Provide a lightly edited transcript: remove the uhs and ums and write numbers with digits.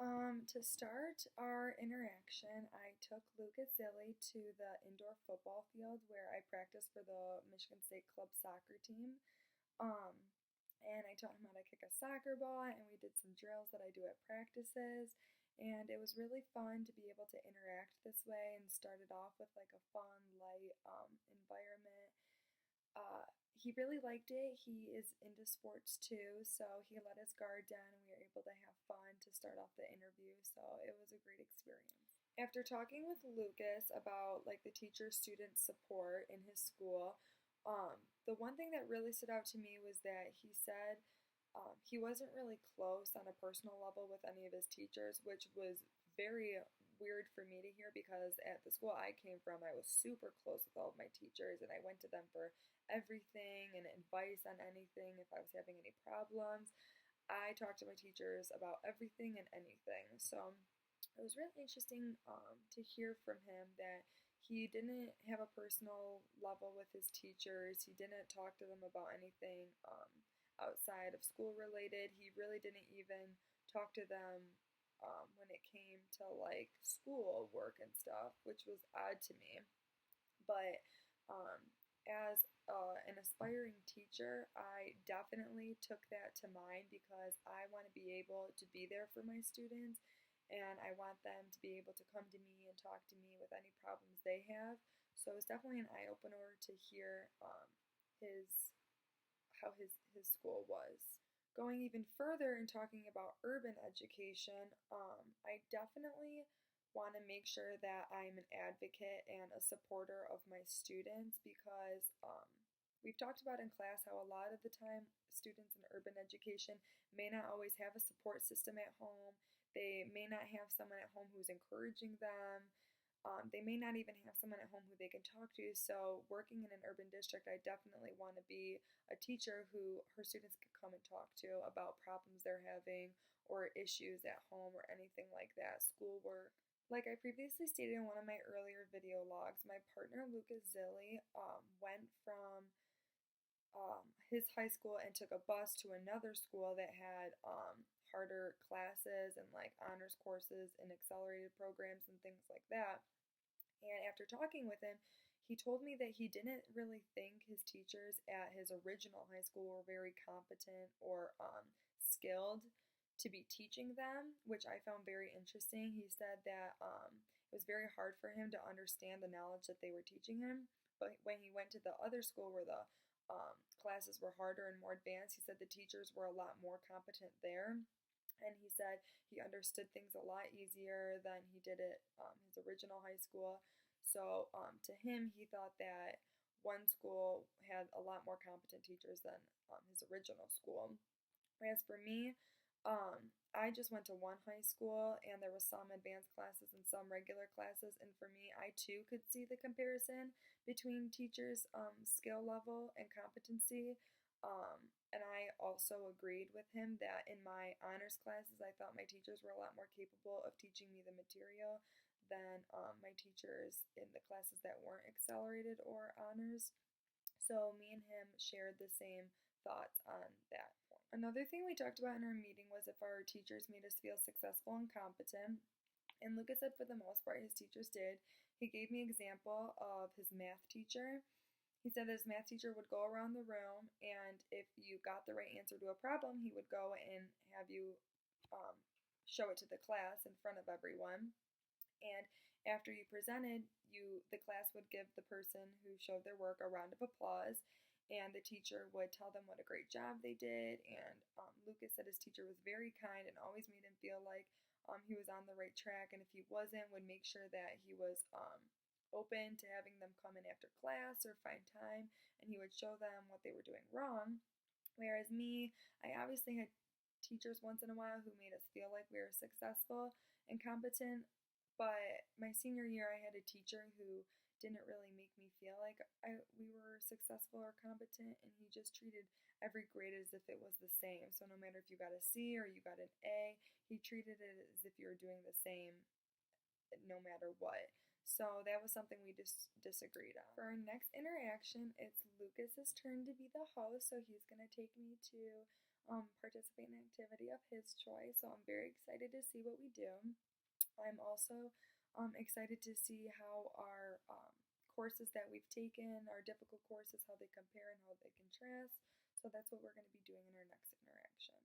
To start our interaction, I took Lucas Zilli to the indoor football field where I practiced for the Michigan State Club soccer team. Um, and I taught him how to kick a soccer ball, and we did some drills that I do at practices. And it was really fun to be able to interact this way and started off with like a fun, light environment. uh, he really liked it. He is into sports too, so he let his guard down and we were able to have fun to start off the interview. So it was a great experience. After talking with Lucas about like the teacher student support in his school, the one thing that really stood out to me was that he said he wasn't really close on a personal level with any of his teachers, which was very weird for me to hear because at the school I came from, I was super close with all of my teachers and I went to them for everything and advice on anything if I was having any problems. I talked to my teachers about everything and anything. So it was really interesting to hear from him that he didn't have a personal level with his teachers. He didn't talk to them about anything outside of school related. He really didn't even talk to them when it came to like school work and stuff, which was odd to me. But as an aspiring teacher, I definitely took that to mind because I want to be able to be there for my students and I want them to be able to come to me and talk to me with any problems they have. So it's definitely an eye opener to hear his how his school was. Going even further and talking about urban education, I definitely want to make sure that I'm an advocate and a supporter of my students because we've talked about in class how a lot of the time students in urban education may not always have a support system at home. They may not have someone at home who's encouraging them. They may not even have someone at home who they can talk to. So, working in an urban district, I definitely want to be a teacher who her students could come and talk to about problems they're having or issues at home or anything like that, schoolwork. Like I previously stated in one of my earlier video logs, my partner Lucas Zilli went from his high school and took a bus to another school that had harder classes and like honors courses and accelerated programs and things like that. And after talking with him, he told me that he didn't really think his teachers at his original high school were very competent or skilled to be teaching them, which I found very interesting. He said that it was very hard for him to understand the knowledge that they were teaching him. But when he went to the other school where the classes were harder and more advanced, he said the teachers were a lot more competent there. And he said he understood things a lot easier than he did at his original high school. So to him, he thought that one school had a lot more competent teachers than his original school. Whereas for me, I just went to one high school and there was some advanced classes and some regular classes. And for me, I too could see the comparison between teachers' skill level and competency. And I also agreed with him that in my honors classes, I thought my teachers were a lot more capable of teaching me the material than my teachers in the classes that weren't accelerated or honors. So me and him shared the same thoughts on that point. Another thing we talked about in our meeting was if our teachers made us feel successful and competent. And Lucas said for the most part his teachers did. He gave me an example of his math teacher. He said that his math teacher would go around the room and if you got the right answer to a problem, he would go and have you um, show it to the class in front of everyone. And after you presented, the class would give the person who showed their work a round of applause, and the teacher would tell them what a great job they did. And Lucas said his teacher was very kind and always made him feel like he was on the right track, and if he wasn't, would make sure that he was open to having them come in after class or find time, and he would show them what they were doing wrong. Whereas me, I obviously had teachers once in a while who made us feel like we were successful and competent, but my senior year, I had a teacher who didn't really make me feel like we were successful or competent, and he just treated every grade as if it was the same. So no matter if you got a C or you got an A, he treated it as if you were doing the same no matter what. So that was something we disagreed on. For our next interaction, it's Lucas's turn to be the host, so he's going to take me to participate in an activity of his choice. So I'm very excited to see what we do. I'm also excited to see how our courses that we've taken, our difficult courses, how they compare and how they contrast. So that's what we're going to be doing in our next interaction.